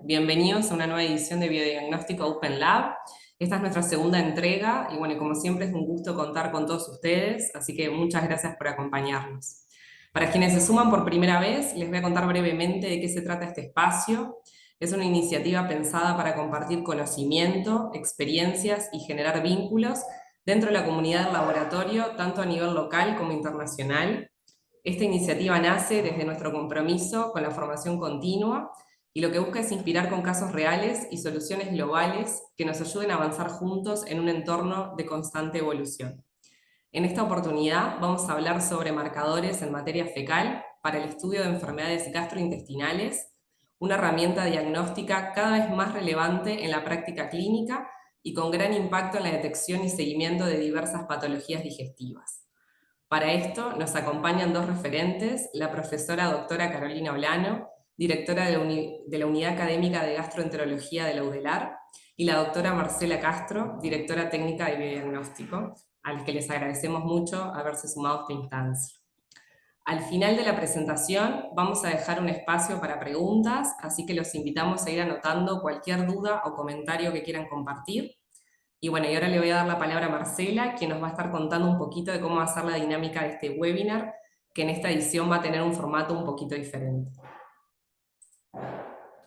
Bienvenidos a una nueva edición de Biodiagnóstico Open Lab. Esta es nuestra segunda entrega y bueno, como siempre es un gusto contar con todos ustedes, así que muchas gracias por acompañarnos. Para quienes se suman por primera vez, les voy a contar brevemente de qué se trata este espacio. Es una iniciativa pensada para compartir conocimiento, experiencias y generar vínculos dentro de la comunidad del laboratorio, tanto a nivel local como internacional. Esta iniciativa nace desde nuestro compromiso con la formación continua y lo que busca es inspirar con casos reales y soluciones globales que nos ayuden a avanzar juntos en un entorno de constante evolución. En esta oportunidad vamos a hablar sobre marcadores en materia fecal para el estudio de enfermedades gastrointestinales, una herramienta diagnóstica cada vez más relevante en la práctica clínica y con gran impacto en la detección y seguimiento de diversas patologías digestivas. Para esto nos acompañan dos referentes, la profesora doctora Carolina Olano, directora de la Unidad Académica de Gastroenterología de la UDELAR, y la doctora Marcela Castro, directora técnica de biodiagnóstico, a las que les agradecemos mucho haberse sumado a esta instancia. Al final de la presentación vamos a dejar un espacio para preguntas, así que los invitamos a ir anotando cualquier duda o comentario que quieran compartir. Y bueno, y ahora le voy a dar la palabra a Marcela, quien nos va a estar contando un poquito de cómo va a ser la dinámica de este webinar, que en esta edición va a tener un formato un poquito diferente.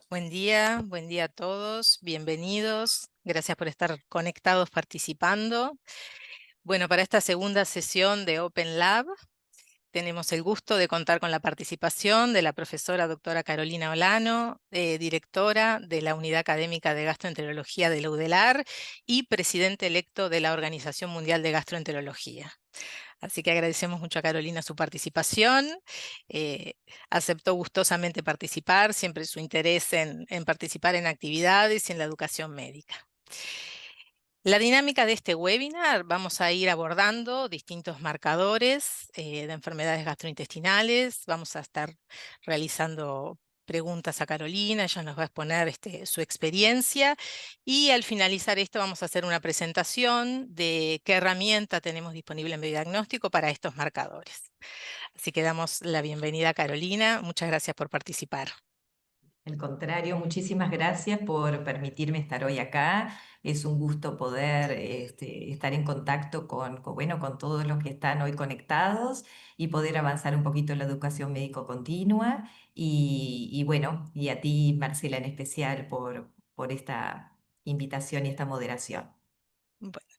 Buen día a todos, bienvenidos. Gracias por estar conectados participando. Bueno, para esta segunda sesión de Open Lab tenemos el gusto de contar con la participación de la profesora doctora Carolina Olano, directora de la Unidad Académica de Gastroenterología de la UDELAR y presidente electo de la Organización Mundial de Gastroenterología. Así que agradecemos mucho a Carolina su participación. eh, Aceptó gustosamente participar, siempre su interés en participar en actividades y en la educación médica. La dinámica de este webinar, vamos a ir abordando distintos marcadores de enfermedades gastrointestinales. Vamos a estar realizando preguntas a Carolina, ella nos va a exponer su experiencia y al finalizar esto vamos a hacer una presentación de qué herramienta tenemos disponible en Biodiagnóstico para estos marcadores. Así que damos la bienvenida a Carolina. Muchas gracias por participar. Al contrario, muchísimas gracias por permitirme estar hoy acá. Es un gusto poder estar en contacto bueno, con todos los que están hoy conectados y poder avanzar un poquito en la educación médico continua. Y bueno, y a ti, Marcela, en especial por esta invitación y esta moderación. Bueno,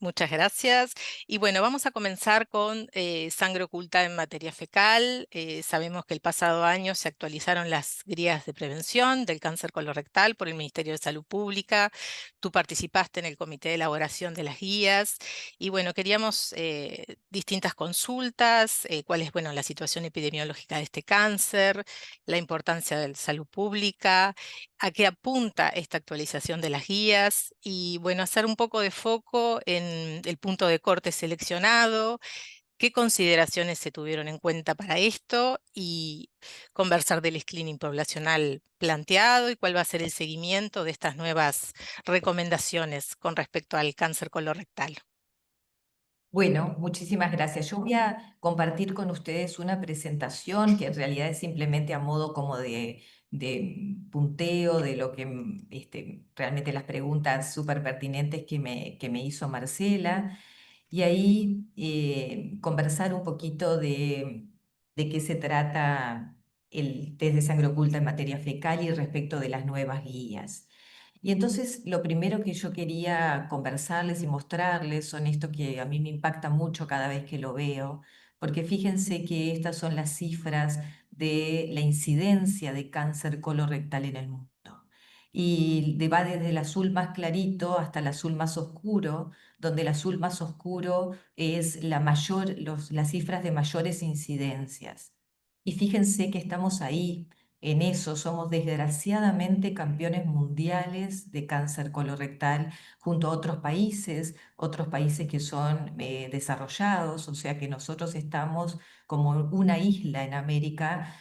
muchas gracias. Y bueno, vamos a comenzar con sangre oculta en materia fecal. Sabemos que el pasado año se actualizaron las guías de prevención del cáncer colorectal por el Ministerio de Salud Pública. Tú participaste en el comité de elaboración de las guías. Y bueno, queríamos distintas consultas, cuál es, bueno, la situación epidemiológica de este cáncer, la importancia de la salud pública, a qué apunta esta actualización de las guías y, bueno, hacer un poco de foco en el punto de corte seleccionado, qué consideraciones se tuvieron en cuenta para esto y conversar del screening poblacional planteado y cuál va a ser el seguimiento de estas nuevas recomendaciones con respecto al cáncer colorectal. Bueno, muchísimas gracias. Yo voy a compartir con ustedes una presentación que en realidad es simplemente a modo como de punteo de lo que realmente las preguntas súper pertinentes que me hizo Marcela. Y ahí conversar un poquito de qué se trata el test de sangre oculta en materia fecal y respecto de las nuevas guías. Y entonces lo primero que yo quería conversarles y mostrarles son esto que a mí me impacta mucho cada vez que lo veo, porque fíjense que estas son las cifras de la incidencia de cáncer colorectal en el mundo. Y va desde el azul más clarito hasta el azul más oscuro, donde el azul más oscuro es las cifras de mayores incidencias. Y fíjense que estamos ahí en eso, somos desgraciadamente campeones mundiales de cáncer colorectal junto a otros países que son desarrollados, o sea que nosotros estamos como una isla en América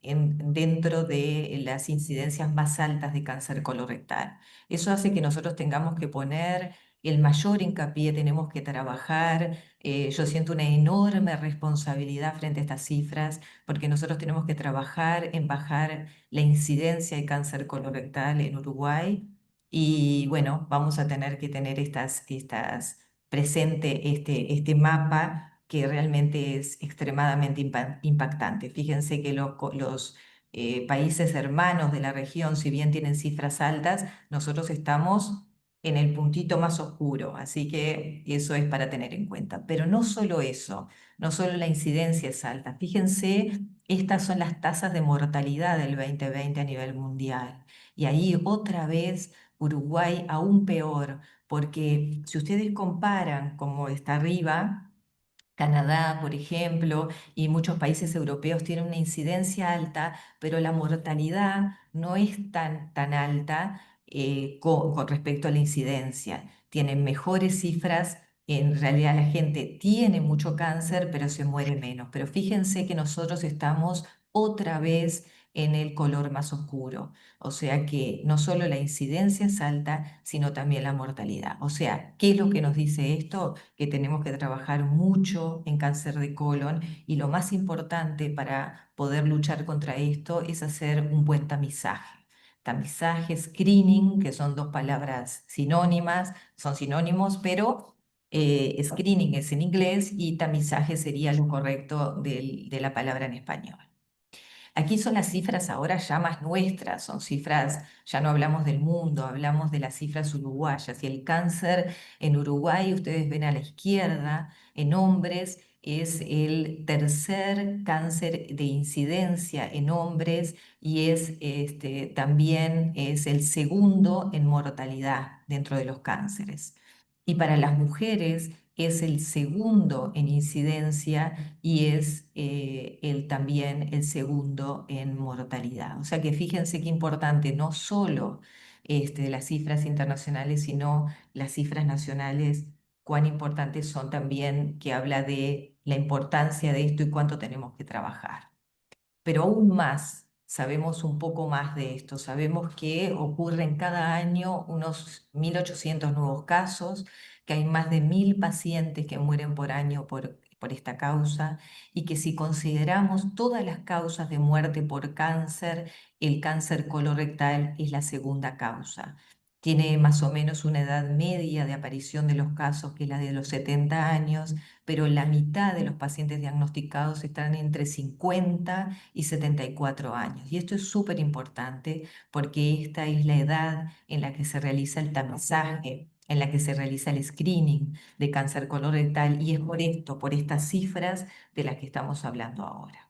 dentro de las incidencias más altas de cáncer colorectal. Eso hace que nosotros tengamos que poner el mayor hincapié tenemos que trabajar. Yo siento una enorme responsabilidad frente a estas cifras porque nosotros tenemos que trabajar en bajar la incidencia de cáncer colorectal en Uruguay y bueno, vamos a tener que tener presente este mapa que realmente es extremadamente impactante. Fíjense que los países hermanos de la región, si bien tienen cifras altas, nosotros estamos en el puntito más oscuro, así que eso es para tener en cuenta. Pero no solo eso, no solo la incidencia es alta. Fíjense, estas son las tasas de mortalidad del 2020 a nivel mundial. Y ahí otra vez Uruguay aún peor, porque si ustedes comparan como está arriba, Canadá, por ejemplo, y muchos países europeos tienen una incidencia alta, pero la mortalidad no es tan alta con respecto a la incidencia. Tienen mejores cifras. En realidad la gente tiene mucho cáncer, pero se muere menos. Pero fíjense que nosotros estamos otra vez en el color más oscuro. O sea que no solo la incidencia es alta, sino también la mortalidad. O sea, ¿qué es lo que nos dice esto? Que tenemos que trabajar mucho en cáncer de colon y lo más importante para poder luchar contra esto es hacer un buen tamizaje. Tamizaje, screening, que son dos palabras sinónimas, son sinónimos, pero screening es en inglés y tamizaje sería lo correcto de la palabra en español. Aquí son las cifras ahora ya más nuestras, son cifras, ya no hablamos del mundo, hablamos de las cifras uruguayas. Y el cáncer en Uruguay, ustedes ven a la izquierda, en hombres, es el tercer cáncer de incidencia en hombres y también es el segundo en mortalidad dentro de los cánceres. Y para las mujeres es el segundo en incidencia y es también el segundo en mortalidad. O sea que fíjense qué importante, no solo las cifras internacionales, sino las cifras nacionales, cuán importantes son también, que habla de la importancia de esto y cuánto tenemos que trabajar. Pero aún más, sabemos un poco más de esto. Sabemos que ocurren cada año unos 1.800 nuevos casos, que hay más de 1.000 pacientes que mueren por año por esta causa y que si consideramos todas las causas de muerte por cáncer, el cáncer colorectal es la segunda causa. Tiene más o menos una edad media de aparición de los casos, que es la de los 70 años, pero la mitad de los pacientes diagnosticados están entre 50 y 74 años. Y esto es súper importante porque esta es la edad en la que se realiza el tamizaje, en la que se realiza el screening de cáncer colorectal y es por esto, por estas cifras de las que estamos hablando ahora.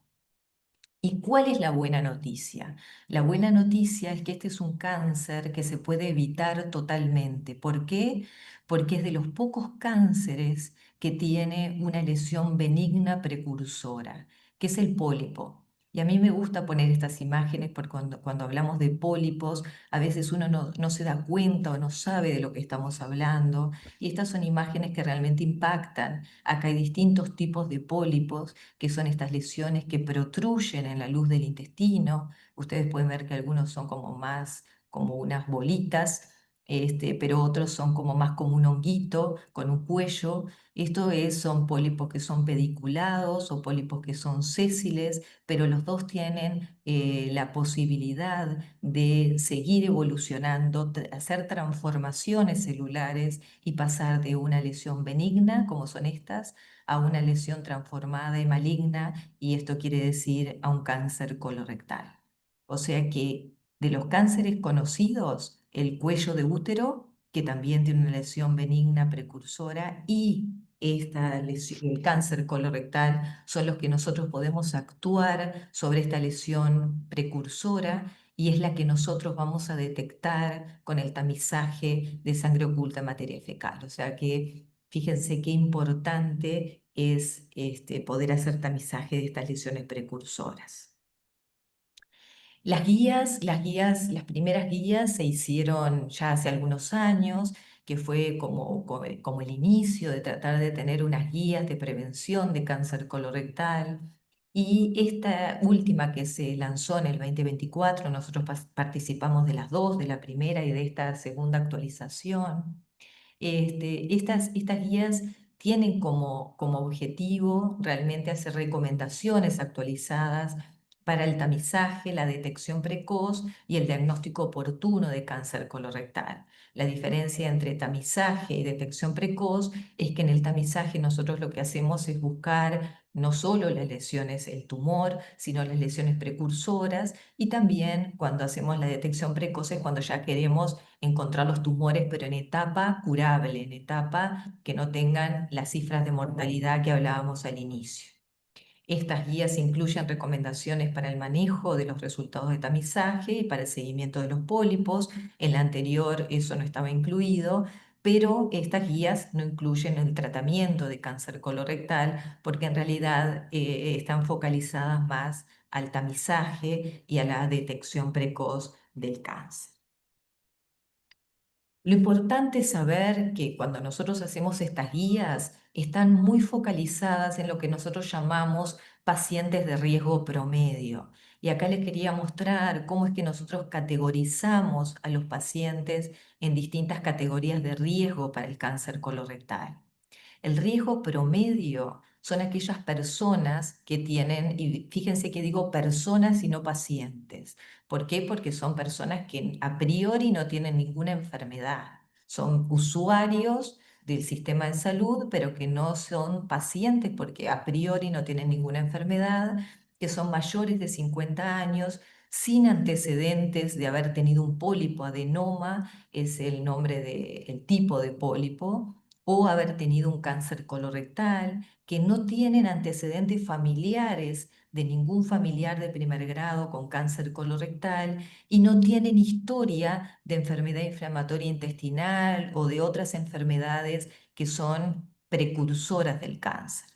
¿Y cuál es la buena noticia? La buena noticia es que este es un cáncer que se puede evitar totalmente. ¿Por qué? Porque es de los pocos cánceres que tiene una lesión benigna precursora, que es el pólipo. Y a mí me gusta poner estas imágenes porque cuando hablamos de pólipos, a veces uno no se da cuenta o no sabe de lo que estamos hablando. Y estas son imágenes que realmente impactan. Acá hay distintos tipos de pólipos que son estas lesiones que protruyen en la luz del intestino. Ustedes pueden ver que algunos son como más como unas bolitas, pero otros son como más como un honguito con un cuello. Son pólipos que son pediculados o pólipos que son sésiles, pero los dos tienen la posibilidad de seguir evolucionando, hacer transformaciones celulares y pasar de una lesión benigna, como son estas, a una lesión transformada y maligna, y esto quiere decir a un cáncer colorectal. O sea que de los cánceres conocidos, el cuello de útero, que también tiene una lesión benigna precursora, y el cáncer colorectal son los que nosotros podemos actuar sobre esta lesión precursora y es la que nosotros vamos a detectar con el tamizaje de sangre oculta en materia fecal. O sea que fíjense qué importante es poder hacer tamizaje de estas lesiones precursoras. Las primeras guías se hicieron ya hace algunos años, que fue como el inicio de tratar de tener unas guías de prevención de cáncer colorectal. Y esta última que se lanzó en el 2024, nosotros participamos de las dos, de la primera y de esta segunda actualización. Estas guías tienen como objetivo realmente hacer recomendaciones actualizadas para el tamizaje, la detección precoz y el diagnóstico oportuno de cáncer colorectal. La diferencia entre tamizaje y detección precoz es que en el tamizaje nosotros lo que hacemos es buscar no solo las lesiones, el tumor, sino las lesiones precursoras, y también cuando hacemos la detección precoz es cuando ya queremos encontrar los tumores, pero en etapa curable, en etapa que no tengan las cifras de mortalidad que hablábamos al inicio. Estas guías incluyen recomendaciones para el manejo de los resultados de tamizaje y para el seguimiento de los pólipos. En la anterior eso no estaba incluido, pero estas guías no incluyen el tratamiento de cáncer colorectal porque en realidad están focalizadas más al tamizaje y a la detección precoz del cáncer. Lo importante es saber que cuando nosotros hacemos estas guías, están muy focalizadas en lo que nosotros llamamos pacientes de riesgo promedio. Y acá les quería mostrar cómo es que nosotros categorizamos a los pacientes en distintas categorías de riesgo para el cáncer colorectal. El riesgo promedio son aquellas personas que tienen, y fíjense que digo personas y no pacientes. ¿Por qué? Porque son personas que a priori no tienen ninguna enfermedad. Son usuarios del sistema de salud, pero que no son pacientes porque a priori no tienen ninguna enfermedad, que son mayores de 50 años, sin antecedentes de haber tenido un pólipo adenoma, es el nombre del tipo de pólipo, o haber tenido un cáncer colorectal, que no tienen antecedentes familiares de ningún familiar de primer grado con cáncer colorectal y no tienen historia de enfermedad inflamatoria intestinal o de otras enfermedades que son precursoras del cáncer.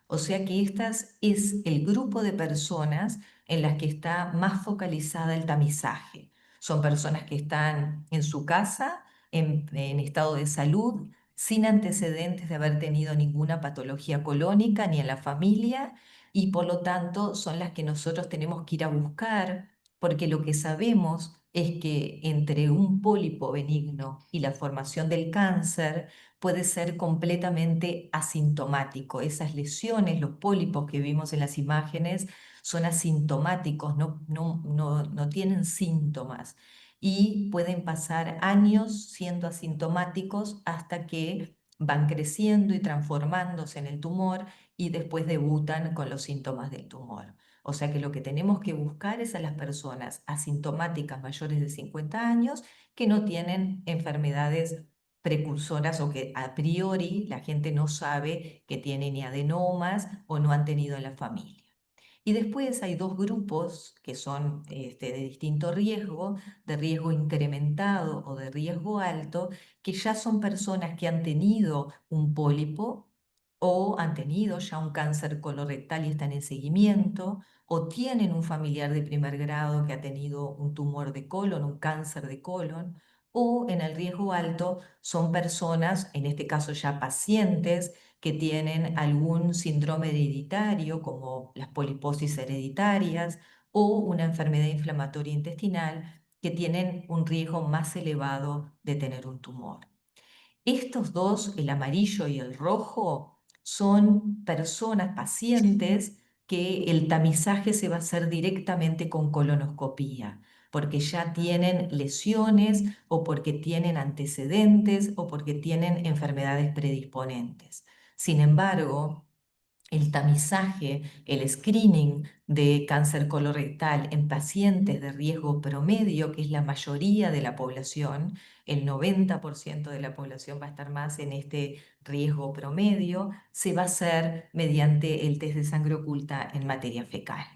O sea que estas es el grupo de personas en las que está más focalizada el tamizaje. Son personas que están en su casa, en estado de salud, sin antecedentes de haber tenido ninguna patología colónica ni en la familia, y por lo tanto son las que nosotros tenemos que ir a buscar, porque lo que sabemos es que entre un pólipo benigno y la formación del cáncer puede ser completamente asintomático. Esas lesiones, los pólipos que vimos en las imágenes, son asintomáticos, no tienen síntomas y pueden pasar años siendo asintomáticos hasta que van creciendo y transformándose en el tumor y después debutan con los síntomas del tumor. O sea que lo que tenemos que buscar es a las personas asintomáticas mayores de 50 años que no tienen enfermedades precursoras o que a priori la gente no sabe que tienen ni adenomas o no han tenido en la familia. Y después hay dos grupos que son de distinto riesgo, de riesgo incrementado o de riesgo alto, que ya son personas que han tenido un pólipo o han tenido ya un cáncer colorectal y están en seguimiento, o tienen un familiar de primer grado que ha tenido un tumor de colon, un cáncer de colon, o en el riesgo alto son personas, en este caso ya pacientes, que tienen algún síndrome hereditario, como las poliposis hereditarias, o una enfermedad inflamatoria intestinal, que tienen un riesgo más elevado de tener un tumor. Estos dos, el amarillo y el rojo, son personas, pacientes, que el tamizaje se va a hacer directamente con colonoscopía, porque ya tienen lesiones o porque tienen antecedentes o porque tienen enfermedades predisponentes. Sin embargo, el tamizaje, el screening de cáncer colorectal en pacientes de riesgo promedio, que es la mayoría de la población, el 90% de la población va a estar más en este riesgo promedio, se va a hacer mediante el test de sangre oculta en materia fecal.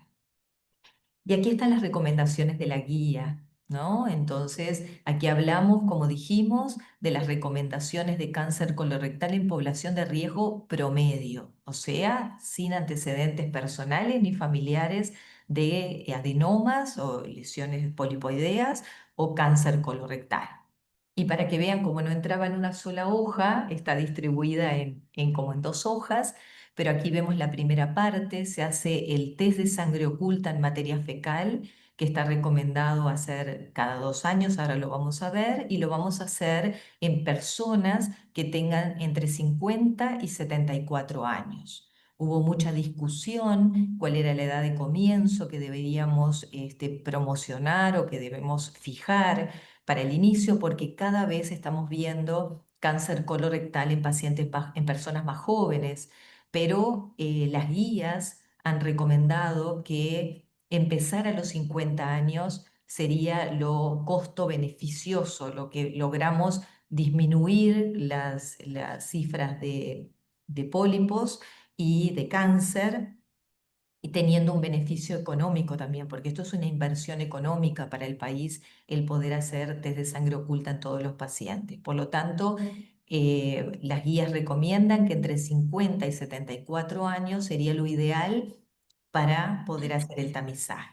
Y aquí están las recomendaciones de la guía, ¿no? Entonces, aquí hablamos, como dijimos, de las recomendaciones de cáncer colorectal en población de riesgo promedio, o sea, sin antecedentes personales ni familiares de adenomas o lesiones polipoideas o cáncer colorectal. Y para que vean cómo no entraba en una sola hoja, está distribuida como en dos hojas, pero aquí vemos la primera parte, se hace el test de sangre oculta en materia fecal, que está recomendado hacer cada 2 años, ahora lo vamos a ver, y lo vamos a hacer en personas que tengan entre 50 y 74 años. Hubo mucha discusión cuál era la edad de comienzo que deberíamos promocionar o que debemos fijar para el inicio, porque cada vez estamos viendo cáncer colorectal en pacientes, en personas más jóvenes, pero las guías han recomendado que empezar a los 50 años sería lo costo beneficioso, lo que logramos disminuir las cifras de pólipos y de cáncer, y teniendo un beneficio económico también, porque esto es una inversión económica para el país, el poder hacer test de sangre oculta en todos los pacientes. Por lo tanto, las guías recomiendan que entre 50 y 74 años sería lo ideal para poder hacer el tamizaje.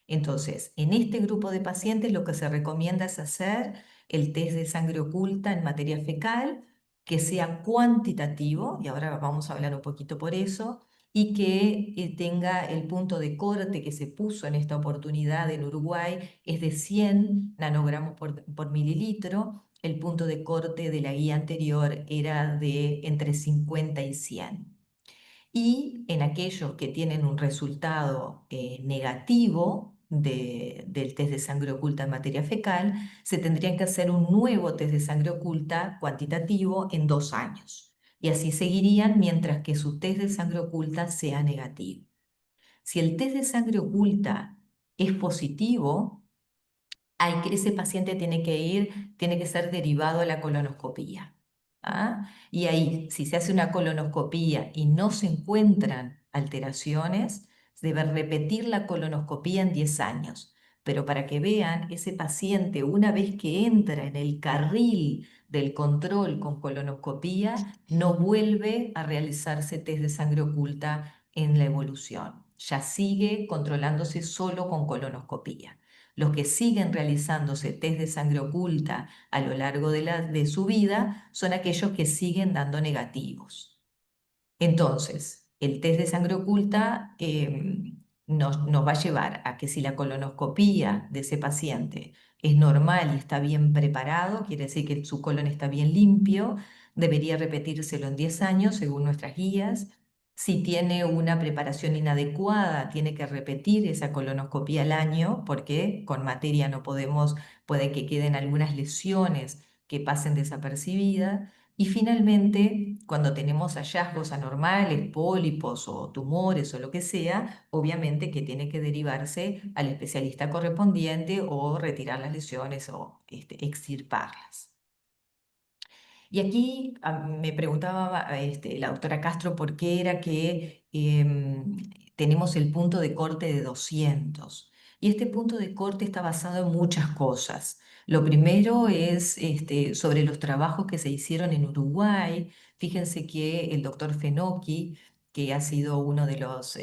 Entonces, en este grupo de pacientes lo que se recomienda es hacer el test de sangre oculta en materia fecal, que sea cuantitativo, y ahora vamos a hablar un poquito por eso, y que tenga el punto de corte que se puso en esta oportunidad en Uruguay, es de 100 nanogramos por mililitro. El punto de corte de la guía anterior era de entre 50 y 100. Y en aquellos que tienen un resultado negativo del test de sangre oculta en materia fecal, se tendrían que hacer un nuevo test de sangre oculta cuantitativo en 2 años. Y así seguirían mientras que su test de sangre oculta sea negativo. Si el test de sangre oculta es positivo, ese paciente tiene que ser derivado a la colonoscopía. ¿Ah? Y ahí, si se hace una colonoscopía y no se encuentran alteraciones, se debe repetir la colonoscopía en 10 años. Pero para que vean, ese paciente, una vez que entra en el carril del control con colonoscopía, no vuelve a realizarse test de sangre oculta en la evolución. Ya sigue controlándose solo con colonoscopía. Los que siguen realizándose test de sangre oculta a lo largo de su vida son aquellos que siguen dando negativos. Entonces, el test de sangre oculta nos va a llevar a que si la colonoscopía de ese paciente es normal y está bien preparado, quiere decir que su colon está bien limpio, debería repetírselo en 10 años según nuestras guías. Si tiene una preparación inadecuada, tiene que repetir esa colonoscopía al año, porque con materia no podemos, puede que queden algunas lesiones que pasen desapercibidas. Y finalmente, cuando tenemos hallazgos anormales, pólipos o tumores o lo que sea, obviamente que tiene que derivarse al especialista correspondiente o retirar las lesiones o extirparlas. Y aquí me preguntaba la doctora Castro por qué era que tenemos el punto de corte de 200. Y este punto de corte está basado en muchas cosas. Lo primero es sobre los trabajos que se hicieron en Uruguay. Fíjense que el doctor Fenocchi, que ha sido uno de los,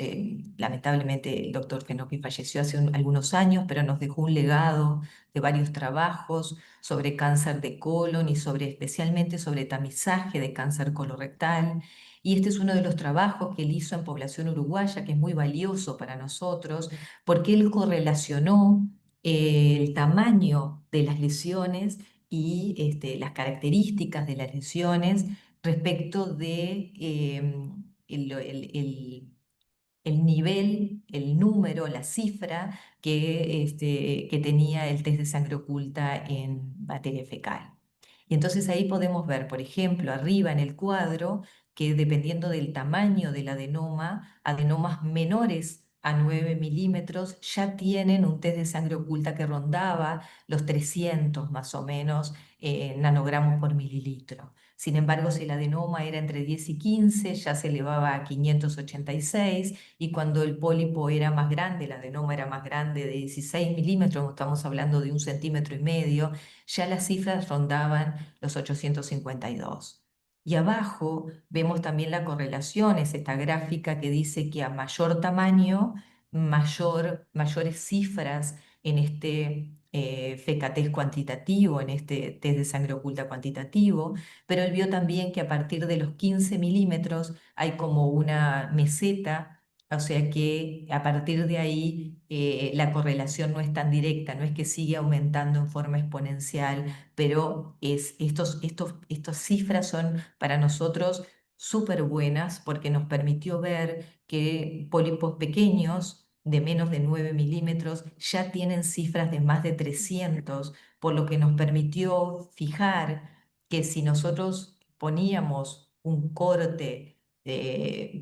lamentablemente el doctor Fenocchi falleció hace algunos años, pero nos dejó un legado de varios trabajos sobre cáncer de colon y especialmente sobre tamizaje de cáncer colorectal. Y este es uno de los trabajos que él hizo en población uruguaya, que es muy valioso para nosotros, porque él correlacionó el tamaño de las lesiones y las características de las lesiones respecto de el nivel, el número, la cifra que tenía el test de sangre oculta en materia fecal. Y entonces ahí podemos ver, por ejemplo, arriba en el cuadro, que dependiendo del tamaño del adenoma, adenomas menores a 9 milímetros ya tienen un test de sangre oculta que rondaba los 300 más o menos nanogramos por mililitro. Sin embargo, si el adenoma era entre 10 y 15, ya se elevaba a 586, y cuando el pólipo era más grande, el adenoma era más grande de 16 milímetros, estamos hablando de 1,5 cm, ya las cifras rondaban los 852. Y abajo vemos también la correlación, es esta gráfica que dice que a mayor tamaño, mayores cifras en este FECA-test cuantitativo, en este test de sangre oculta cuantitativo, pero él vio también que a partir de los 15 milímetros hay como una meseta O sea que a partir de ahí la correlación no es tan directa, no es que sigue aumentando en forma exponencial, pero estas cifras son para nosotros súper buenas porque nos permitió ver que pólipos pequeños de menos de 9 milímetros ya tienen cifras de más de 300, por lo que nos permitió fijar que si nosotros poníamos un corte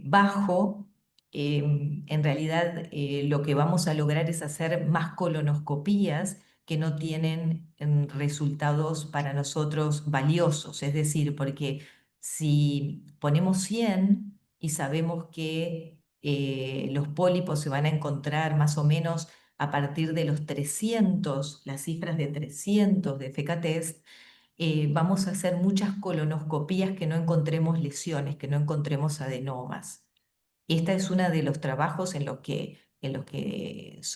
bajo, en realidad lo que vamos a lograr es hacer más colonoscopías que no tienen resultados para nosotros valiosos. Es decir, porque si ponemos 100 y sabemos que los pólipos se van a encontrar más o menos a partir de los 300, las cifras de 300 de FECA-test, vamos a hacer muchas colonoscopías que no encontremos lesiones, que no encontremos adenomas. Esta es uno de los trabajos en los que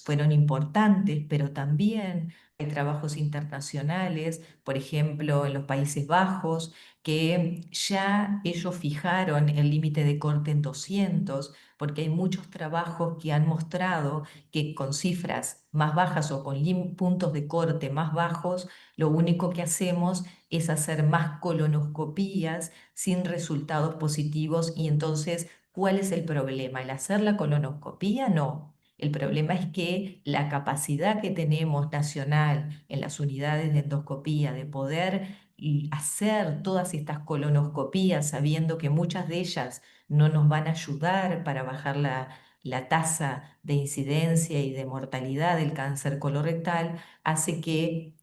fueron importantes, pero también hay trabajos internacionales, por ejemplo, en los Países Bajos, que ya ellos fijaron el límite de corte en 200, porque hay muchos trabajos que han mostrado que con cifras más bajas o con puntos de corte más bajos, lo único que hacemos es hacer más colonoscopías sin resultados positivos y entonces, ¿cuál es el problema? ¿El hacer la colonoscopía? No. El problema es que la capacidad que tenemos nacional en las unidades de endoscopía de poder hacer todas estas colonoscopías sabiendo que muchas de ellas no nos van a ayudar para bajar la tasa de incidencia y de mortalidad del cáncer colorectal, hace que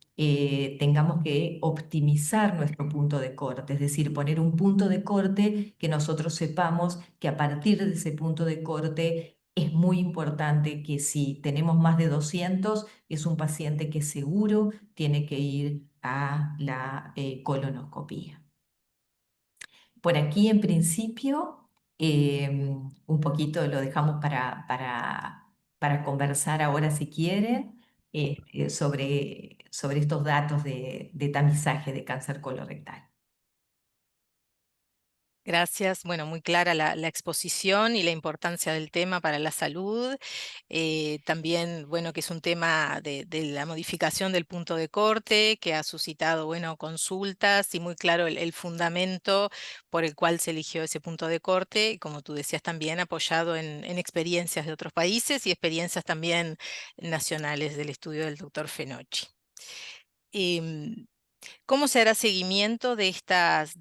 tengamos que optimizar nuestro punto de corte, es decir, poner un punto de corte que nosotros sepamos que a partir de ese punto de corte es muy importante que si tenemos más de 200, es un paciente que seguro tiene que ir a la colonoscopía. Por aquí, en principio, un poquito lo dejamos para conversar ahora si quieren, sobre estos datos de tamizaje de cáncer colorectal. Gracias. Bueno, muy clara la exposición y la importancia del tema para la salud. También, bueno, que es un tema de la modificación del punto de corte, que ha suscitado, bueno, consultas y muy claro el fundamento por el cual se eligió ese punto de corte, y como tú decías también, apoyado en experiencias de otros países y experiencias también nacionales del estudio del doctor Fenocchi. Em, ¿Cómo se hará seguimiento de estas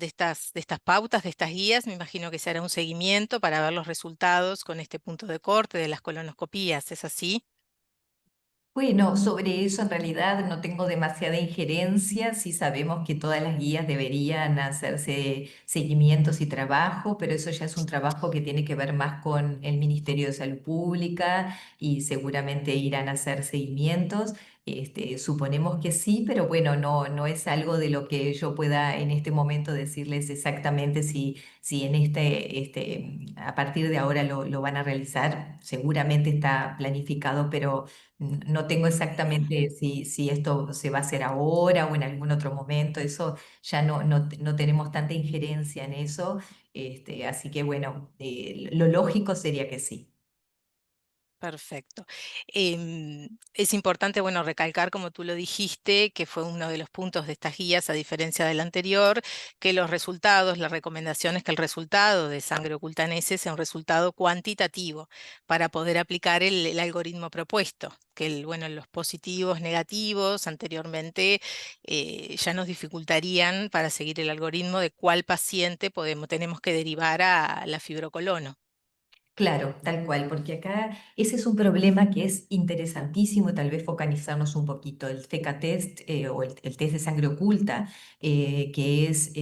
pautas, de estas guías? Me imagino que se hará un seguimiento para ver los resultados con este punto de corte de las colonoscopías, ¿es así? Bueno, sobre eso en realidad no tengo demasiada injerencia. Sí sabemos que todas las guías deberían hacerse seguimientos y trabajo, pero eso ya es un trabajo que tiene que ver más con el Ministerio de Salud Pública y seguramente irán a hacer seguimientos. Suponemos que sí, pero bueno, no es algo de lo que yo pueda en este momento decirles exactamente si a partir de ahora lo van a realizar. Seguramente está planificado, pero no tengo exactamente si esto se va a hacer ahora o en algún otro momento, eso ya no tenemos tanta injerencia en eso, así que bueno, lo lógico sería que sí. Perfecto. Es importante, bueno, recalcar, como tú lo dijiste, que fue uno de los puntos de estas guías, a diferencia del anterior, que los resultados, la recomendación es que el resultado de sangre oculta en heces sea un resultado cuantitativo para poder aplicar el algoritmo propuesto, que bueno, los positivos, negativos anteriormente ya nos dificultarían para seguir el algoritmo de cuál paciente tenemos que derivar a la fibrocolono. Claro, tal cual, porque acá ese es un problema que es interesantísimo, tal vez focalizarnos un poquito. El FECA test o el test de sangre oculta, que es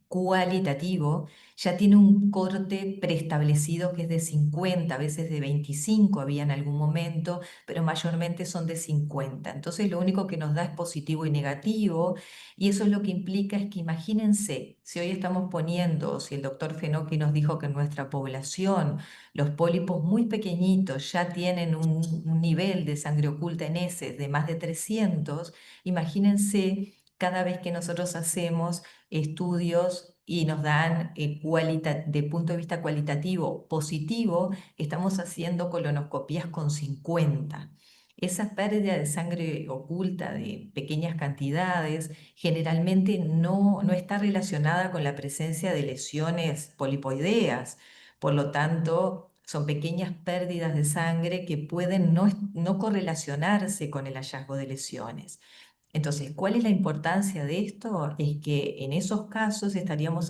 cualitativo, ya tiene un corte preestablecido que es de 50, a veces de 25 había en algún momento, pero mayormente son de 50. Entonces lo único que nos da es positivo y negativo, y eso es lo que implica es que imagínense, si hoy estamos poniendo, si el doctor Fenocchi nos dijo que en nuestra población los pólipos muy pequeñitos ya tienen un nivel de sangre oculta en heces de más de 300, imagínense cada vez que nosotros hacemos estudios y nos dan de punto de vista cualitativo positivo, estamos haciendo colonoscopías con 50. Esa pérdida de sangre oculta de pequeñas cantidades generalmente no está relacionada con la presencia de lesiones polipoideas. Por lo tanto, son pequeñas pérdidas de sangre que pueden no correlacionarse con el hallazgo de lesiones. Entonces, ¿cuál es la importancia de esto? Es que en esos casos estaríamos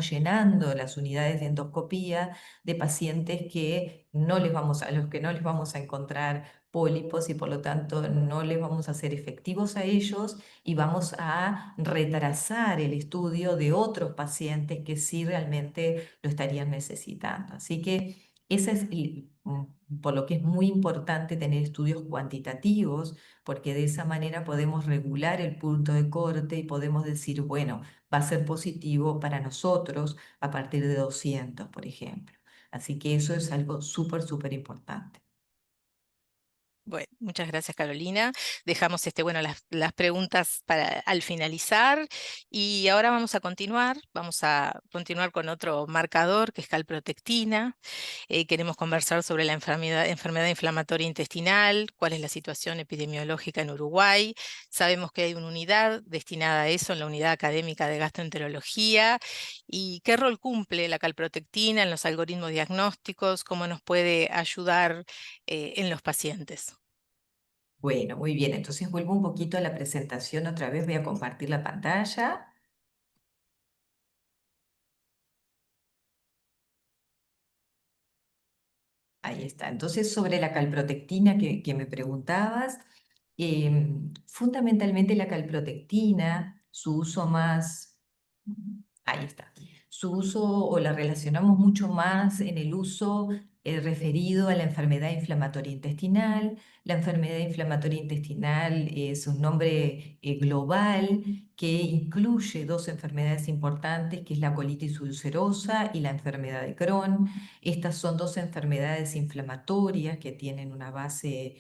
llenando las unidades de endoscopía de pacientes a los que no les vamos a encontrar pólipos y por lo tanto no les vamos a hacer efectivos a ellos y vamos a retrasar el estudio de otros pacientes que sí realmente lo estarían necesitando. Así que ese es por lo que es muy importante tener estudios cuantitativos porque de esa manera podemos regular el punto de corte y podemos decir, bueno, va a ser positivo para nosotros a partir de 200, por ejemplo. Así que eso es algo súper, súper importante. Bueno, muchas gracias, Carolina. Dejamos bueno, las preguntas para al finalizar y ahora vamos a continuar con otro marcador que es calprotectina. Queremos conversar sobre la enfermedad inflamatoria intestinal, cuál es la situación epidemiológica en Uruguay. Sabemos que hay una unidad destinada a eso en la unidad académica de gastroenterología y qué rol cumple la calprotectina en los algoritmos diagnósticos, cómo nos puede ayudar en los pacientes. Bueno, muy bien. Entonces vuelvo un poquito a la presentación otra vez. Voy a compartir la pantalla. Ahí está. Entonces, sobre la calprotectina que me preguntabas, fundamentalmente la calprotectina, su uso más, ahí está, su uso o la relacionamos mucho más en el uso referido a la enfermedad inflamatoria intestinal. La enfermedad inflamatoria intestinal es un nombre global que incluye dos enfermedades importantes, que es la colitis ulcerosa y la enfermedad de Crohn. Estas son dos enfermedades inflamatorias que tienen una base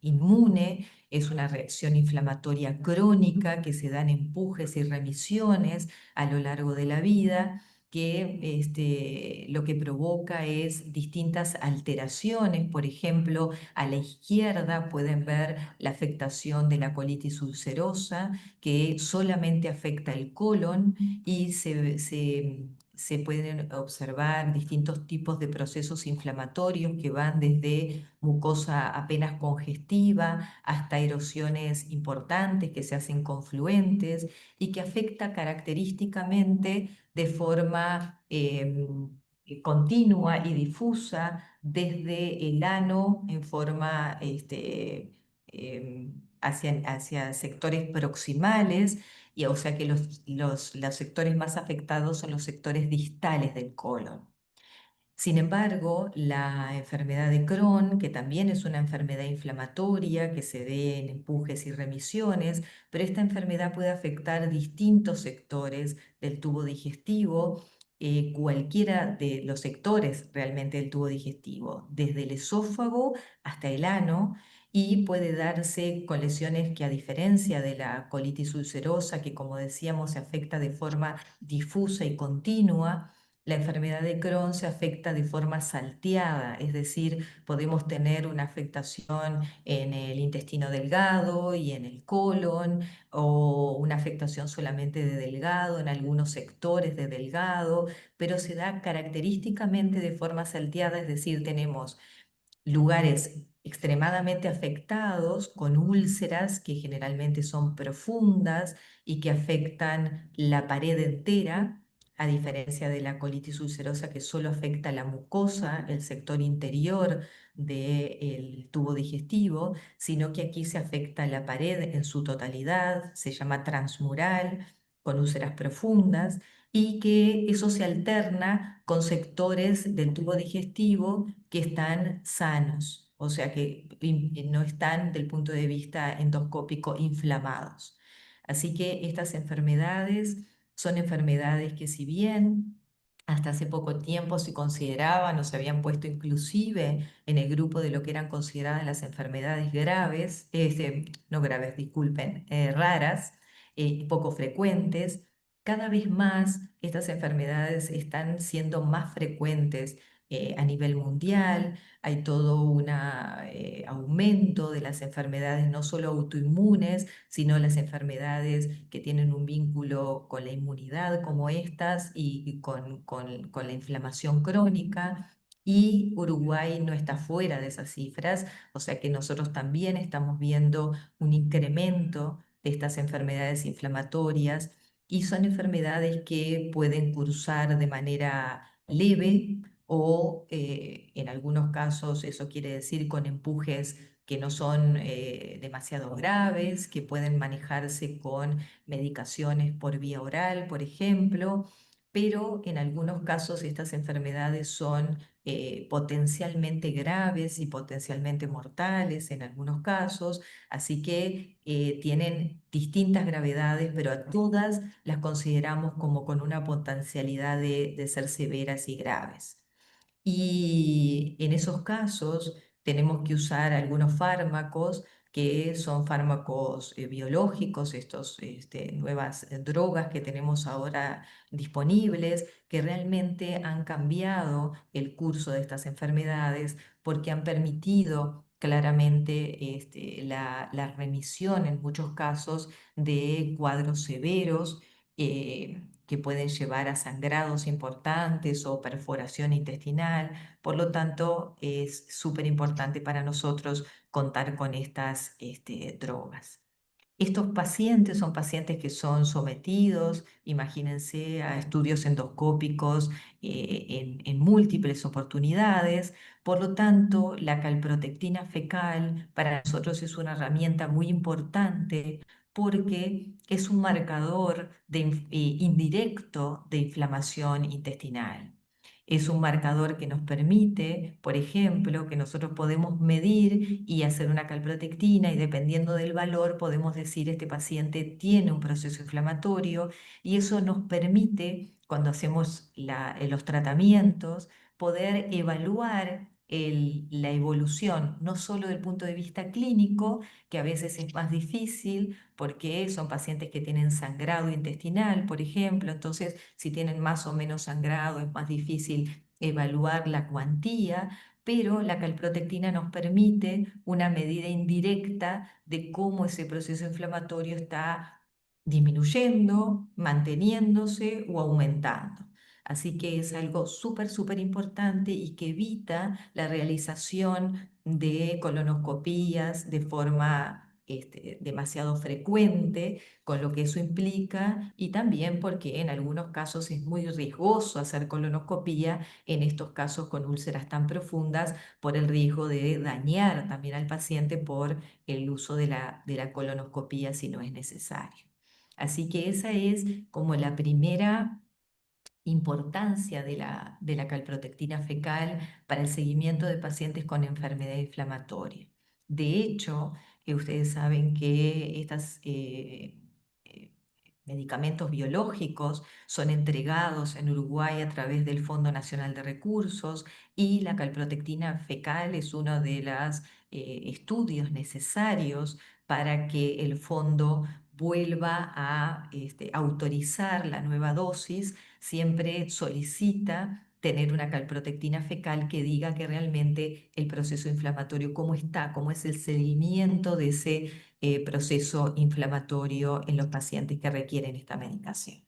inmune, es una reacción inflamatoria crónica que se dan empujes y remisiones a lo largo de la vida que lo que provoca es distintas alteraciones. Por ejemplo, a la izquierda pueden ver la afectación de la colitis ulcerosa, que solamente afecta el colon y se pueden observar distintos tipos de procesos inflamatorios que van desde mucosa apenas congestiva hasta erosiones importantes que se hacen confluentes y que afecta característicamente de forma continua y difusa desde el ano en forma hacia sectores proximales y o sea que los sectores más afectados son los sectores distales del colon. Sin embargo, la enfermedad de Crohn, que también es una enfermedad inflamatoria que se ve en empujes y remisiones, pero esta enfermedad puede afectar distintos sectores del tubo digestivo, cualquiera de los sectores realmente del tubo digestivo, desde el esófago hasta el ano, y puede darse con lesiones que a diferencia de la colitis ulcerosa, que como decíamos se afecta de forma difusa y continua, la enfermedad de Crohn se afecta de forma salteada, es decir, podemos tener una afectación en el intestino delgado y en el colon, o una afectación solamente de delgado en algunos sectores de delgado, pero se da característicamente de forma salteada, es decir, tenemos lugares extremadamente afectados con úlceras que generalmente son profundas y que afectan la pared entera, a diferencia de la colitis ulcerosa que solo afecta la mucosa, el sector interior del tubo digestivo, sino que aquí se afecta la pared en su totalidad, se llama transmural, con úlceras profundas y que eso se alterna con sectores del tubo digestivo que están sanos, o sea que no están del punto de vista endoscópico inflamados. Así que estas enfermedades son enfermedades que si bien hasta hace poco tiempo se consideraban o se habían puesto inclusive en el grupo de lo que eran consideradas las enfermedades graves, no graves, disculpen, raras, poco frecuentes, Cada vez más estas enfermedades están siendo más frecuentes a nivel mundial. Hay todo un aumento de las enfermedades no solo autoinmunes, sino las enfermedades que tienen un vínculo con la inmunidad como estas y con la inflamación crónica. Y Uruguay no está fuera de esas cifras, o sea que nosotros también estamos viendo un incremento de estas enfermedades inflamatorias y son enfermedades que pueden cursar de manera leve o en algunos casos eso quiere decir con empujes que no son demasiado graves, que pueden manejarse con medicaciones por vía oral, por ejemplo, pero en algunos casos estas enfermedades son potencialmente graves y potencialmente mortales en algunos casos, así que tienen distintas gravedades, pero a todas las consideramos como con una potencialidad de ser severas y graves. Y en esos casos tenemos que usar algunos fármacos que son fármacos biológicos, estos nuevas drogas que tenemos ahora disponibles, que realmente han cambiado el curso de estas enfermedades porque han permitido claramente la remisión en muchos casos de cuadros severos que pueden llevar a sangrados importantes o perforación intestinal. Por lo tanto, es súper importante para nosotros contar con estas drogas. Estos pacientes son pacientes que son sometidos, imagínense, a estudios endoscópicos en múltiples oportunidades. Por lo tanto, la calprotectina fecal para nosotros es una herramienta muy importante porque es un marcador indirecto de inflamación intestinal. Es un marcador que nos permite, por ejemplo, que nosotros podemos medir y hacer una calprotectina y dependiendo del valor podemos decir este paciente tiene un proceso inflamatorio y eso nos permite, cuando hacemos los tratamientos, poder evaluar la evolución, no solo del punto de vista clínico, que a veces es más difícil porque son pacientes que tienen sangrado intestinal, por ejemplo, entonces si tienen más o menos sangrado es más difícil evaluar la cuantía, pero la calprotectina nos permite una medida indirecta de cómo ese proceso inflamatorio está disminuyendo, manteniéndose o aumentando. Así que es algo súper, súper importante y que evita la realización de colonoscopías de forma demasiado frecuente, con lo que eso implica, y también porque en algunos casos es muy riesgoso hacer colonoscopía, en estos casos con úlceras tan profundas, por el riesgo de dañar también al paciente por el uso de la colonoscopía si no es necesario. Así que esa es como la primera importancia de la calprotectina fecal para el seguimiento de pacientes con enfermedad inflamatoria. De hecho, ustedes saben que estos medicamentos biológicos son entregados en Uruguay a través del Fondo Nacional de Recursos y la calprotectina fecal es uno de los estudios necesarios para que el fondo vuelva a autorizar la nueva dosis. Siempre solicita tener una calprotectina fecal que diga que realmente el proceso inflamatorio, cómo está, cómo es el seguimiento de ese proceso inflamatorio en los pacientes que requieren esta medicación.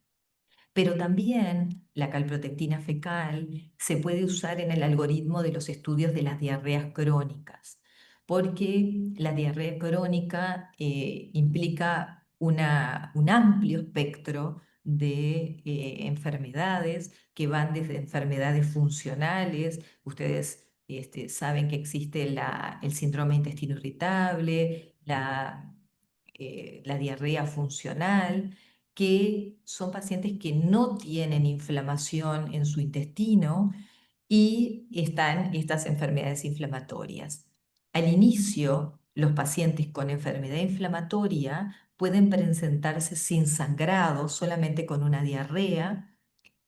Pero también la calprotectina fecal se puede usar en el algoritmo de los estudios de las diarreas crónicas, porque la diarrea crónica implica un amplio espectro de enfermedades que van desde enfermedades funcionales. Ustedes saben que existe el síndrome de intestino irritable, la diarrea funcional, que son pacientes que no tienen inflamación en su intestino y están estas enfermedades inflamatorias. Al inicio, los pacientes con enfermedad inflamatoria pueden presentarse sin sangrado, solamente con una diarrea,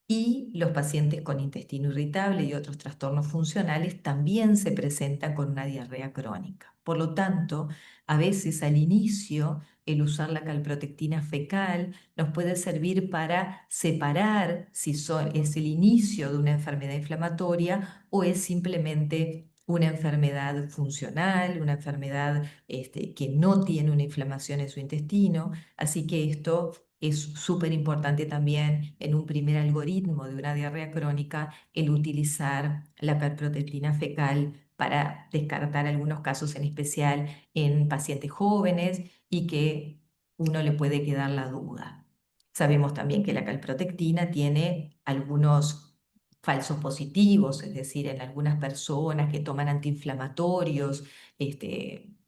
Y los pacientes con intestino irritable y otros trastornos funcionales también se presentan con una diarrea crónica. Por lo tanto, a veces al inicio, el usar la calprotectina fecal nos puede servir para separar si es el inicio de una enfermedad inflamatoria o es simplemente una enfermedad funcional, una enfermedad que no tiene una inflamación en su intestino. Así que esto es súper importante también en un primer algoritmo de una diarrea crónica el utilizar la calprotectina fecal para descartar algunos casos en especial en pacientes jóvenes y que uno le puede quedar la duda. Sabemos también que la calprotectina tiene algunos falsos positivos, es decir, en algunas personas que toman antiinflamatorios,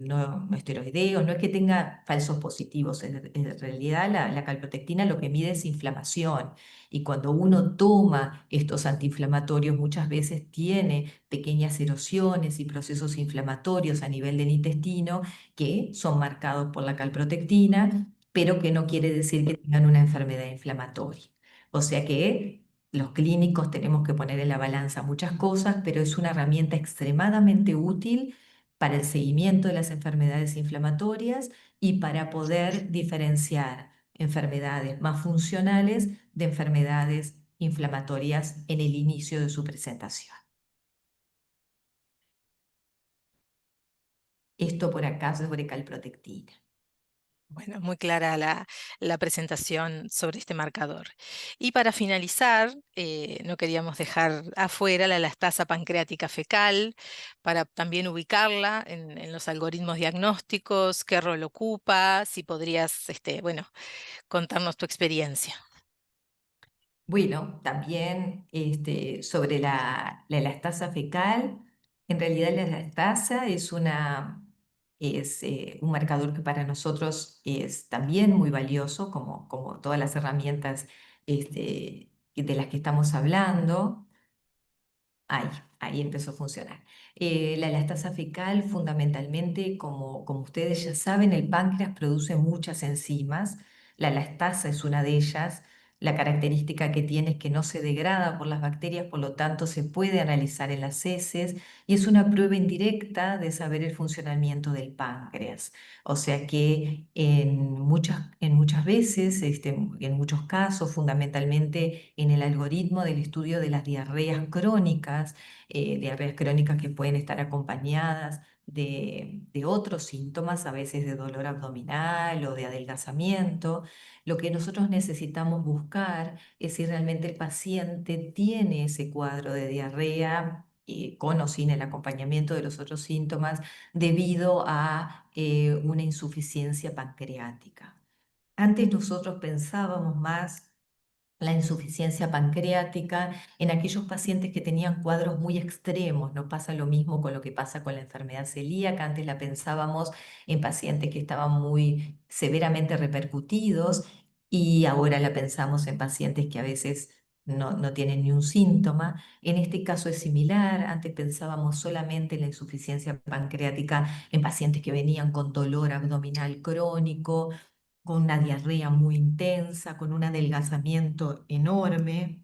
no esteroideos, no es que tenga falsos positivos, en realidad la calprotectina lo que mide es inflamación y cuando uno toma estos antiinflamatorios muchas veces tiene pequeñas erosiones y procesos inflamatorios a nivel del intestino que son marcados por la calprotectina, pero que no quiere decir que tengan una enfermedad inflamatoria. O sea que los clínicos tenemos que poner en la balanza muchas cosas, pero es una herramienta extremadamente útil para el seguimiento de las enfermedades inflamatorias y para poder diferenciar enfermedades más funcionales de enfermedades inflamatorias en el inicio de su presentación. Esto por acá sobre calprotectina. Bueno, muy clara la presentación sobre este marcador. Y para finalizar, no queríamos dejar afuera la elastasa pancreática fecal, para también ubicarla en los algoritmos diagnósticos, qué rol ocupa, si podrías, bueno, contarnos tu experiencia. Bueno, también sobre la elastasa fecal, en realidad la elastasa es un marcador que para nosotros es también muy valioso, como todas las herramientas de las que estamos hablando. Ahí, ahí empezó a funcionar. La elastasa fecal, fundamentalmente, como ustedes ya saben, el páncreas produce muchas enzimas. La elastasa es una de ellas. La característica que tiene es que no se degrada por las bacterias, por lo tanto se puede analizar en las heces y es una prueba indirecta de saber el funcionamiento del páncreas. O sea que en muchas veces, en muchos casos, fundamentalmente en el algoritmo del estudio de las diarreas crónicas que pueden estar acompañadas de otros síntomas, a veces de dolor abdominal o de adelgazamiento. Lo que nosotros necesitamos buscar es si realmente el paciente tiene ese cuadro de diarrea con o sin el acompañamiento de los otros síntomas debido a una insuficiencia pancreática. Antes nosotros pensábamos más la insuficiencia pancreática en aquellos pacientes que tenían cuadros muy extremos. No pasa lo mismo con lo que pasa con la enfermedad celíaca. Antes la pensábamos en pacientes que estaban muy severamente repercutidos y ahora la pensamos en pacientes que a veces no tienen ni un síntoma. En este caso es similar. Antes pensábamos solamente en la insuficiencia pancreática en pacientes que venían con dolor abdominal crónico, con una diarrea muy intensa, con un adelgazamiento enorme.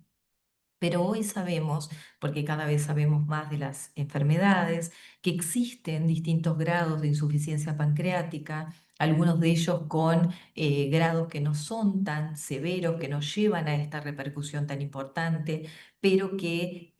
Pero hoy sabemos, porque cada vez sabemos más de las enfermedades, que existen distintos grados de insuficiencia pancreática, algunos de ellos con grados que no son tan severos, que no llevan a esta repercusión tan importante, pero que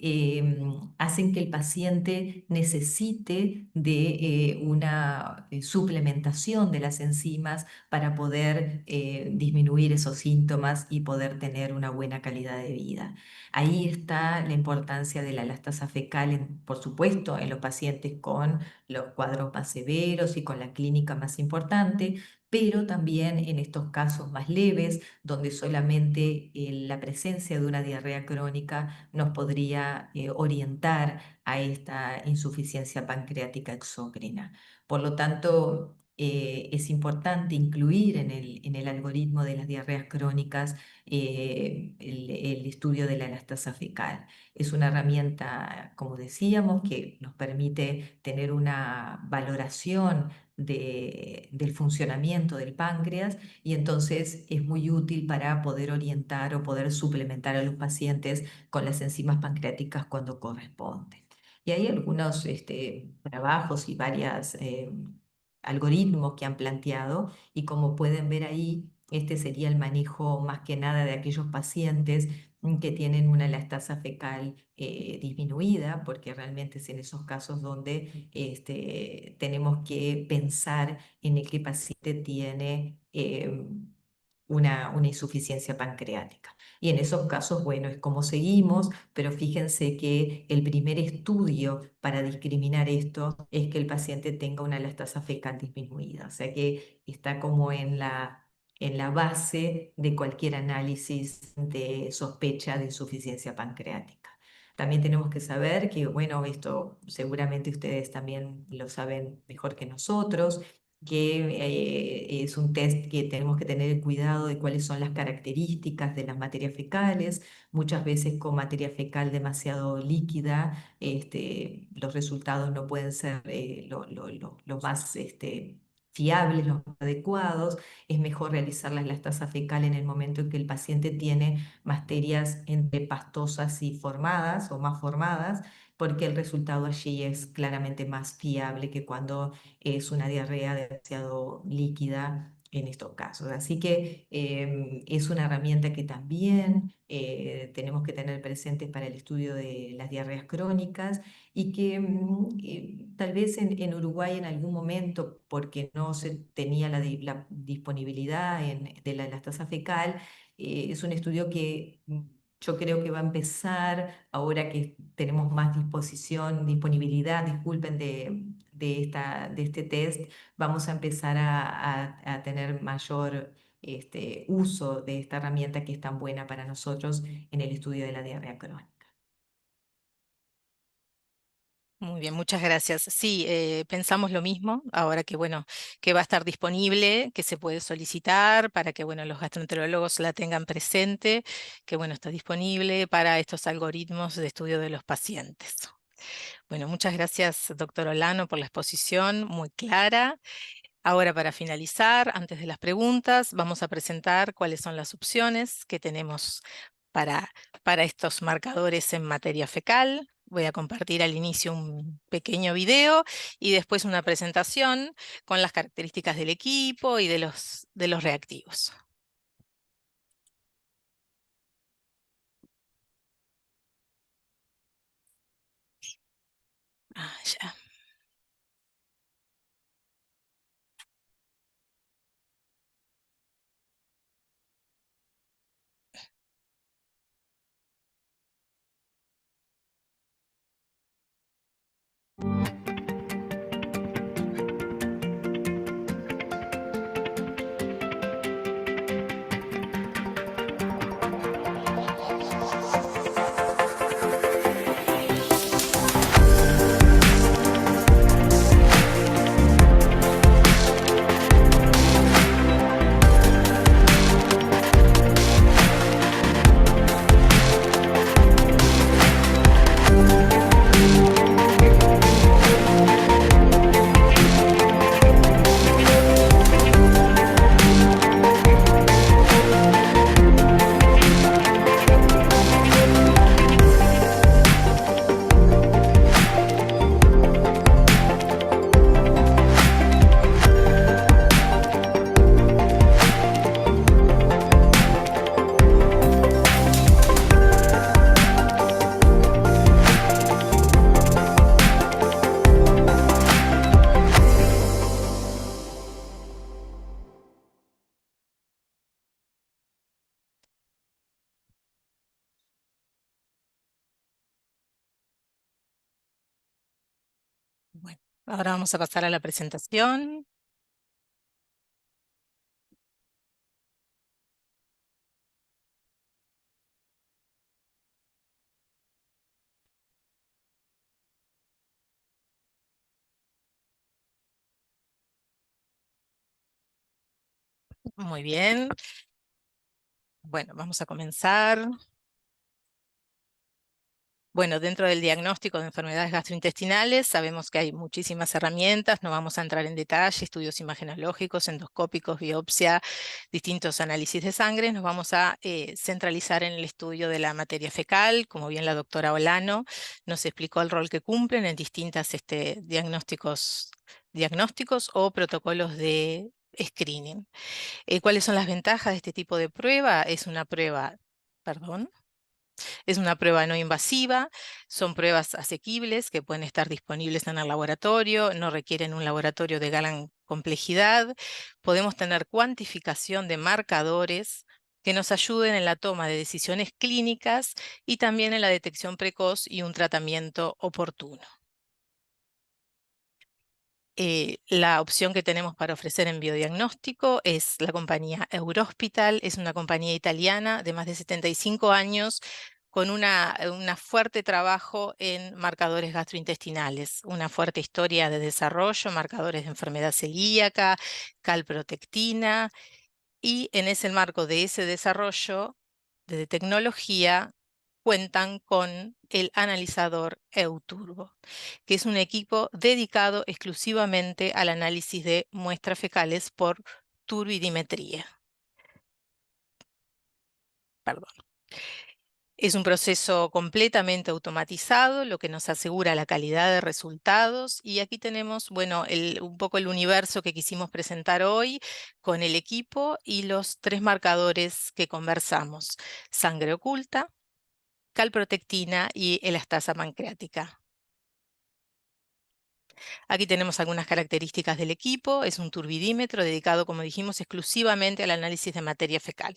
hacen que el paciente necesite de una suplementación de las enzimas para poder disminuir esos síntomas y poder tener una buena calidad de vida. Ahí está la importancia de la elastasa fecal, por supuesto, en los pacientes con los cuadros más severos y con la clínica más importante, pero también en estos casos más leves, donde solamente la presencia de una diarrea crónica nos podría orientar a esta insuficiencia pancreática exócrina. Por lo tanto, es importante incluir en el algoritmo de las diarreas crónicas el estudio de la elastasa fecal. Es una herramienta, como decíamos, que nos permite tener una valoración del funcionamiento del páncreas y entonces es muy útil para poder orientar o poder suplementar a los pacientes con las enzimas pancreáticas cuando corresponde. Y hay algunos trabajos y varias algoritmos que han planteado y como pueden ver ahí, este sería el manejo más que nada de aquellos pacientes que tienen una elastasa fecal disminuida, porque realmente es en esos casos donde tenemos que pensar en el que el paciente tiene una insuficiencia pancreática. Y en esos casos, bueno, es como seguimos, pero fíjense que el primer estudio para discriminar esto es que el paciente tenga una elastasa fecal disminuida, o sea que está como en la base de cualquier análisis de sospecha de insuficiencia pancreática. También tenemos que saber que, bueno, esto seguramente ustedes también lo saben mejor que nosotros, que es un test que tenemos que tener cuidado de cuáles son las características de las materias fecales. Muchas veces con materia fecal demasiado líquida, los resultados no pueden ser lo más fiables, los más adecuados. Es mejor realizar la elastasa fecal en el momento en que el paciente tiene materias entre pastosas y formadas o más formadas, porque el resultado allí es claramente más fiable que cuando es una diarrea demasiado líquida en estos casos. Así que es una herramienta que también tenemos que tener presentes para el estudio de las diarreas crónicas y que tal vez en Uruguay en algún momento, porque no se tenía la disponibilidad de la elastasa fecal, es un estudio que yo creo que va a empezar ahora que tenemos más disponibilidad, disculpen, de este test, vamos a empezar a tener mayor uso de esta herramienta que es tan buena para nosotros en el estudio de la diarrea crónica. Muy bien, muchas gracias. Sí, pensamos lo mismo, ahora que bueno, que va a estar disponible, que se puede solicitar para que bueno, los gastroenterólogos la tengan presente, que bueno, está disponible para estos algoritmos de estudio de los pacientes. Bueno, muchas gracias, doctor Olano, por la exposición muy clara. Ahora, para finalizar, antes de las preguntas, vamos a presentar cuáles son las opciones que tenemos para, para estos marcadores en materia fecal. Voy a compartir al inicio un pequeño video y después una presentación con las características del equipo y de los reactivos. Ah, ya. Bueno, ahora vamos a pasar a la presentación. Muy bien. Bueno, vamos a comenzar. Bueno, dentro del diagnóstico de enfermedades gastrointestinales sabemos que hay muchísimas herramientas, no vamos a entrar en detalle, estudios imagenológicos, endoscópicos, biopsia, distintos análisis de sangre. Nos vamos a centralizar en el estudio de la materia fecal, como bien la doctora Olano nos explicó el rol que cumplen en distintos diagnósticos o protocolos de screening. ¿Cuáles son las ventajas de este tipo de prueba? Es una prueba, perdón. Es una prueba no invasiva, son pruebas asequibles que pueden estar disponibles en el laboratorio, no requieren un laboratorio de gran complejidad. Podemos tener cuantificación de marcadores que nos ayuden en la toma de decisiones clínicas y también en la detección precoz y un tratamiento oportuno. La opción que tenemos para ofrecer en biodiagnóstico es la compañía Eurohospital, es una compañía italiana de más de 75 años con una fuerte trabajo en marcadores gastrointestinales, una fuerte historia de desarrollo, marcadores de enfermedad celíaca, calprotectina, y en ese marco de ese desarrollo de tecnología cuentan con el analizador EUTurbo, que es un equipo dedicado exclusivamente al análisis de muestras fecales por turbidimetría. Perdón. Es un proceso completamente automatizado, lo que nos asegura la calidad de resultados. Y aquí tenemos, bueno, un poco el universo que quisimos presentar hoy con el equipo y los 3 marcadores que conversamos: sangre oculta, calprotectina y elastasa pancreática. Aquí tenemos algunas características del equipo. Es un turbidímetro dedicado, como dijimos, exclusivamente al análisis de materia fecal.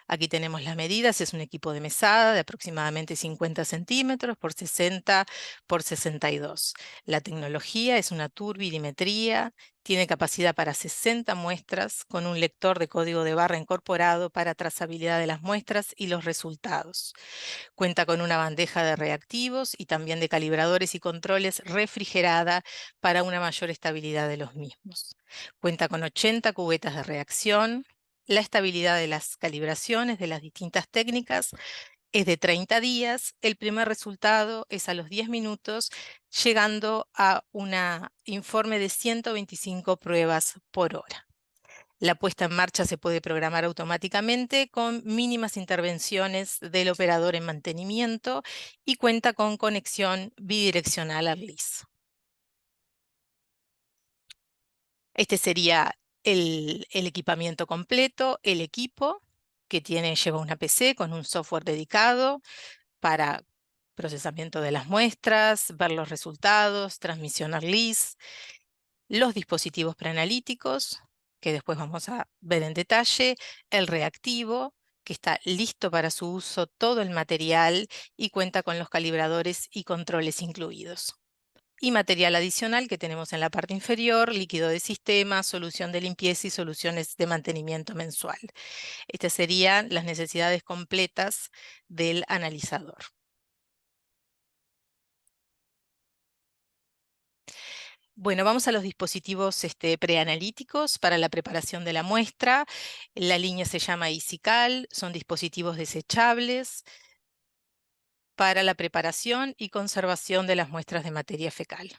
Aquí tenemos las medidas, es un equipo de mesada de aproximadamente 50 centímetros por 60 por 62. La tecnología es una turbidimetría, tiene capacidad para 60 muestras con un lector de código de barra incorporado para trazabilidad de las muestras y los resultados. Cuenta con una bandeja de reactivos y también de calibradores y controles refrigerada para una mayor estabilidad de los mismos. Cuenta con 80 cubetas de reacción. La estabilidad de las calibraciones de las distintas técnicas es de 30 días. El primer resultado es a los 10 minutos, llegando a un informe de 125 pruebas por hora. La puesta en marcha se puede programar automáticamente con mínimas intervenciones del operador en mantenimiento y cuenta con conexión bidireccional al LIS. Este sería el equipamiento completo, el equipo que lleva una PC con un software dedicado para procesamiento de las muestras, ver los resultados, transmisión al LIS, los dispositivos preanalíticos, que después vamos a ver en detalle, el reactivo, que está listo para su uso, todo el material y cuenta con los calibradores y controles incluidos. Y material adicional que tenemos en la parte inferior: líquido de sistema, solución de limpieza y soluciones de mantenimiento mensual. Estas serían las necesidades completas del analizador. Bueno, vamos a los dispositivos preanalíticos para la preparación de la muestra. La línea se llama EasyCal, son dispositivos desechables para la preparación y conservación de las muestras de materia fecal.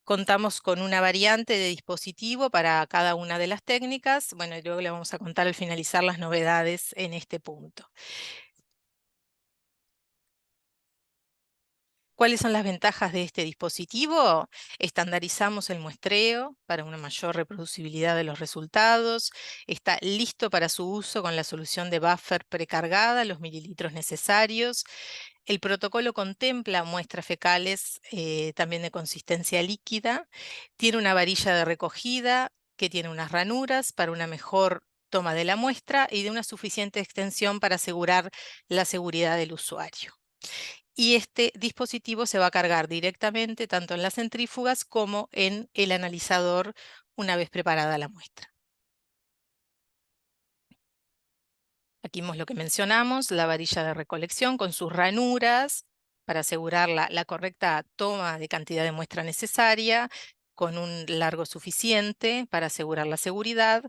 Contamos con una variante de dispositivo para cada una de las técnicas. Bueno, y luego le vamos a contar al finalizar las novedades en este punto. ¿Cuáles son las ventajas de este dispositivo? Estandarizamos el muestreo para una mayor reproducibilidad de los resultados. Está listo para su uso con la solución de buffer precargada, los mililitros necesarios. El protocolo contempla muestras fecales también de consistencia líquida. Tiene una varilla de recogida que tiene unas ranuras para una mejor toma de la muestra y de una suficiente extensión para asegurar la seguridad del usuario. Y este dispositivo se va a cargar directamente tanto en las centrífugas como en el analizador una vez preparada la muestra. Aquí vemos lo que mencionamos, la varilla de recolección con sus ranuras para asegurar la correcta toma de cantidad de muestra necesaria, con un largo suficiente para asegurar la seguridad,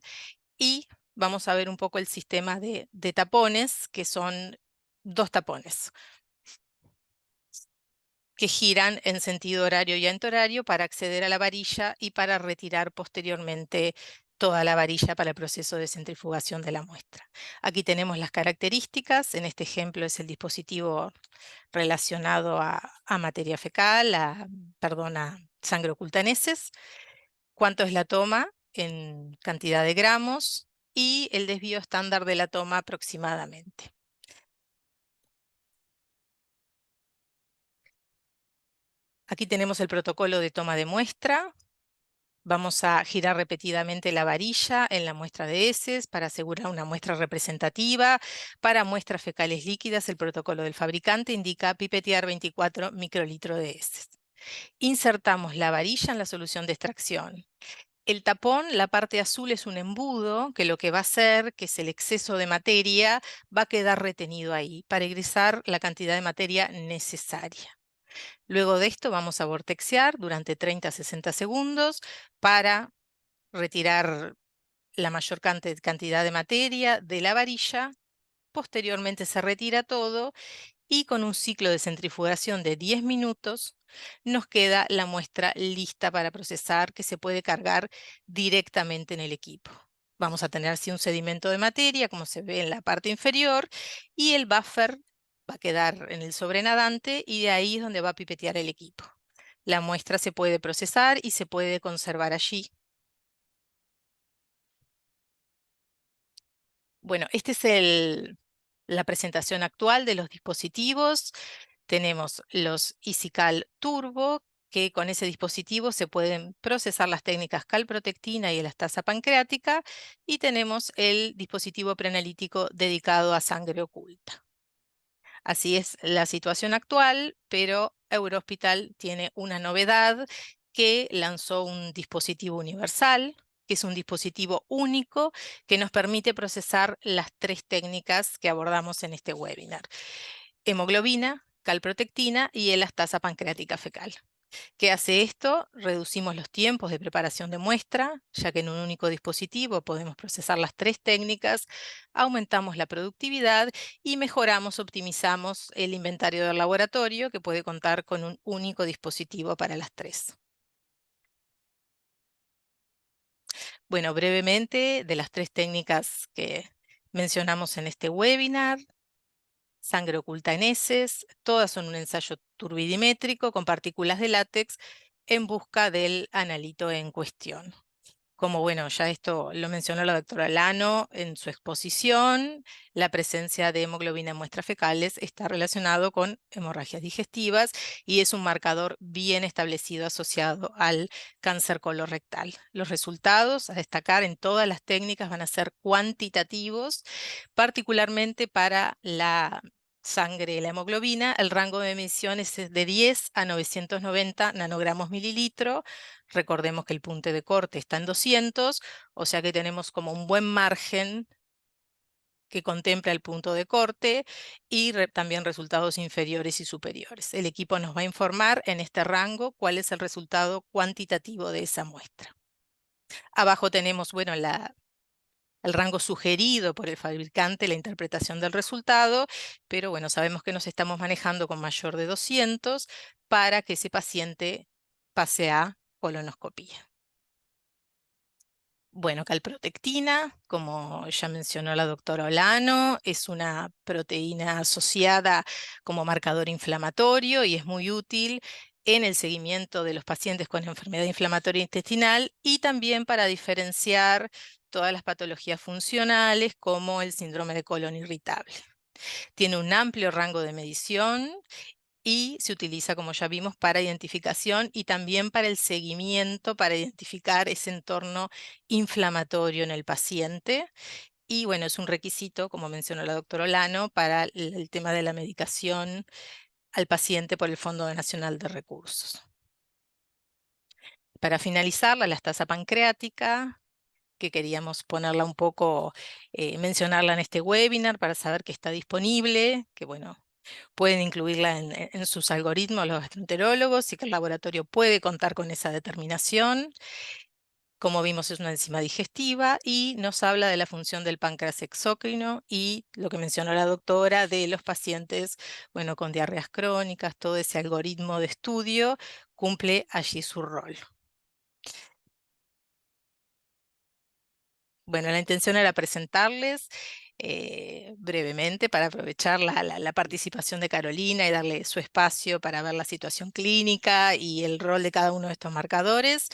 y vamos a ver un poco el sistema de tapones, que son 2 tapones que giran en sentido horario y antihorario para acceder a la varilla y para retirar posteriormente toda la varilla para el proceso de centrifugación de la muestra. Aquí tenemos las características. En este ejemplo es el dispositivo relacionado a materia fecal, perdón, a sangre oculta en heces. ¿Cuánto es la toma en cantidad de gramos? Y el desvío estándar de la toma aproximadamente. Aquí tenemos el protocolo de toma de muestra. Vamos a girar repetidamente la varilla en la muestra de heces para asegurar una muestra representativa. Para muestras fecales líquidas, el protocolo del fabricante indica pipetear 24 microlitros de heces. Insertamos la varilla en la solución de extracción. El tapón, la parte azul, es un embudo que lo que va a hacer, que es el exceso de materia, va a quedar retenido ahí para ingresar la cantidad de materia necesaria. Luego de esto vamos a vortexear durante 30 a 60 segundos para retirar la mayor cantidad de materia de la varilla. Posteriormente se retira todo y con un ciclo de centrifugación de 10 minutos nos queda la muestra lista para procesar, que se puede cargar directamente en el equipo. Vamos a tener así un sedimento de materia, como se ve en la parte inferior, y el buffer va a quedar en el sobrenadante y de ahí es donde va a pipetear el equipo. La muestra se puede procesar y se puede conservar allí. Bueno, esta es la presentación actual de los dispositivos. Tenemos los EasyCal Turbo, que con ese dispositivo se pueden procesar las técnicas calprotectina y elastasa pancreática, y tenemos el dispositivo preanalítico dedicado a sangre oculta. Así es la situación actual, pero Eurohospital tiene una novedad, que lanzó un dispositivo universal, que es un dispositivo único que nos permite procesar las 3 técnicas que abordamos en este webinar: hemoglobina, calprotectina y elastasa pancreática fecal. ¿Qué hace esto? Reducimos los tiempos de preparación de muestra, ya que en un único dispositivo podemos procesar las 3 técnicas, aumentamos la productividad y mejoramos, optimizamos el inventario del laboratorio, que puede contar con un único dispositivo para las 3. Bueno, brevemente, de las 3 técnicas que mencionamos en este webinar: sangre oculta en heces, todas son un ensayo turbidimétrico con partículas de látex en busca del analito en cuestión. Como bueno, ya esto lo mencionó la doctora Lano en su exposición, la presencia de hemoglobina en muestras fecales está relacionado con hemorragias digestivas y es un marcador bien establecido asociado al cáncer colorectal. Los resultados a destacar en todas las técnicas van a ser cuantitativos, particularmente para la sangre, la hemoglobina. El rango de medición es de 10 a 990 nanogramos mililitro. Recordemos que el punto de corte está en 200, o sea que tenemos como un buen margen que contempla el punto de corte y también resultados inferiores y superiores. El equipo nos va a informar en este rango cuál es el resultado cuantitativo de esa muestra. Abajo tenemos, bueno, el rango sugerido por el fabricante, la interpretación del resultado, pero bueno, sabemos que nos estamos manejando con mayor de 200 para que ese paciente pase a colonoscopía. Bueno, calprotectina, como ya mencionó la doctora Olano, es una proteína asociada como marcador inflamatorio y es muy útil en el seguimiento de los pacientes con enfermedad inflamatoria intestinal y también para diferenciar todas las patologías funcionales como el síndrome de colon irritable. Tiene un amplio rango de medición y se utiliza, como ya vimos, para identificación y también para el seguimiento, para identificar ese entorno inflamatorio en el paciente. Y bueno, es un requisito, como mencionó la doctora Olano, para el tema de la medicación al paciente por el Fondo Nacional de Recursos. Para finalizar, la elastasa pancreática, que queríamos ponerla un poco, mencionarla en este webinar para saber que está disponible, que bueno, pueden incluirla en sus algoritmos los gastroenterólogos y que el laboratorio puede contar con esa determinación. Como vimos, es una enzima digestiva y nos habla de la función del páncreas exócrino y lo que mencionó la doctora de los pacientes, bueno, con diarreas crónicas, todo ese algoritmo de estudio cumple allí su rol. Bueno, la intención era presentarles brevemente para aprovechar la participación de Carolina y darle su espacio para ver la situación clínica y el rol de cada uno de estos marcadores.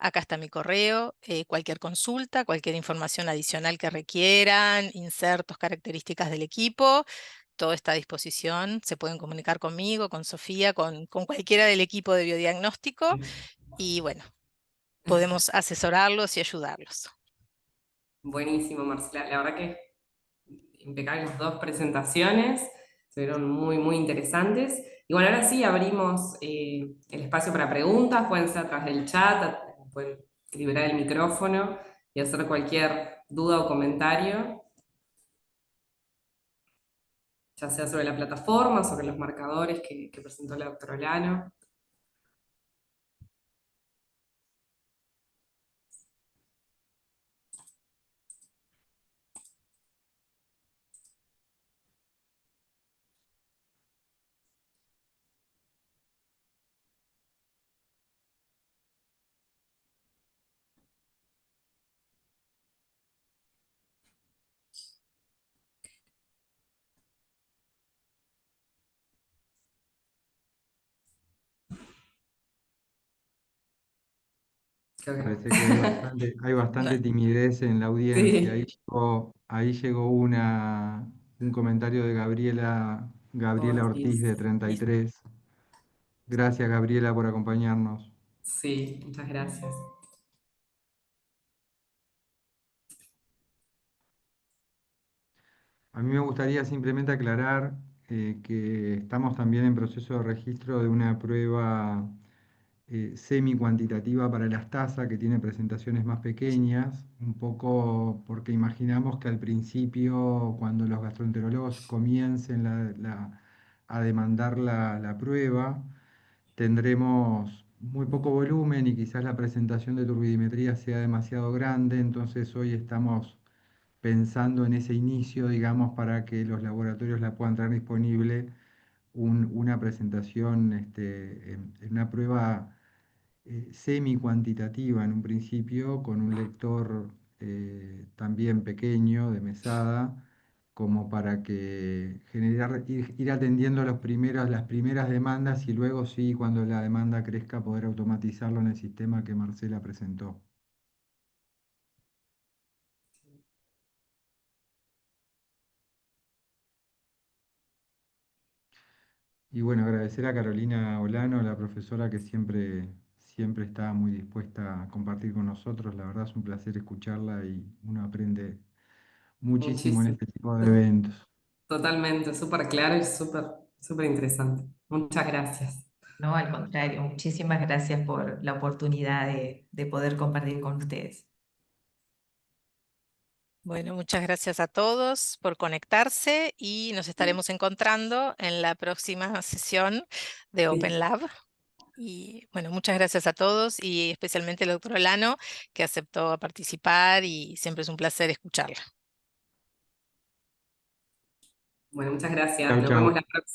Acá está mi correo, cualquier consulta, cualquier información adicional que requieran, insertos, características del equipo, todo está a disposición. Se pueden comunicar conmigo, con Sofía, con cualquiera del equipo de biodiagnóstico y bueno, podemos asesorarlos y ayudarlos. Buenísimo, Marcela. La verdad que impecables las dos presentaciones, se vieron muy, muy interesantes. Y bueno, ahora sí abrimos el espacio para preguntas, pueden ser a través del chat, pueden liberar el micrófono y hacer cualquier duda o comentario, ya sea sobre la plataforma, sobre los marcadores que presentó la doctora Olano. Creo que no. Parece que hay No, bastante timidez en la audiencia. Sí. Ahí llegó un comentario de Gabriela Ortiz Ortiz. de 33. Gracias, Gabriela, por acompañarnos. Sí, muchas gracias. A mí me gustaría simplemente aclarar que estamos también en proceso de registro de una prueba semi-cuantitativa para las tasas, que tiene presentaciones más pequeñas, un poco porque imaginamos que al principio, cuando los gastroenterólogos comiencen a demandar la prueba, tendremos muy poco volumen y quizás la presentación de turbidimetría sea demasiado grande, entonces hoy estamos pensando en ese inicio, digamos, para que los laboratorios la puedan tener disponible, una presentación, en una prueba semi-cuantitativa en un principio, con un lector también pequeño de mesada, como para que ir atendiendo las primeras demandas y luego sí, cuando la demanda crezca, poder automatizarlo en el sistema que Marcela presentó. Y bueno, agradecer a Carolina Olano, la profesora que siempre está muy dispuesta a compartir con nosotros. La verdad es un placer escucharla y uno aprende muchísimo en Muchísimo. este tipo de eventos. Totalmente, súper claro y súper, súper interesante. Muchas gracias. No, al contrario, muchísimas gracias por la oportunidad de poder compartir con ustedes. bueno, muchas gracias a todos por conectarse y nos estaremos encontrando en la próxima sesión de Open Sí. Lab. Y bueno, muchas gracias a todos y especialmente al doctor Olano que aceptó participar y siempre es un placer escucharla. Bueno, muchas gracias. Chau, Nos vemos chau. la próxima.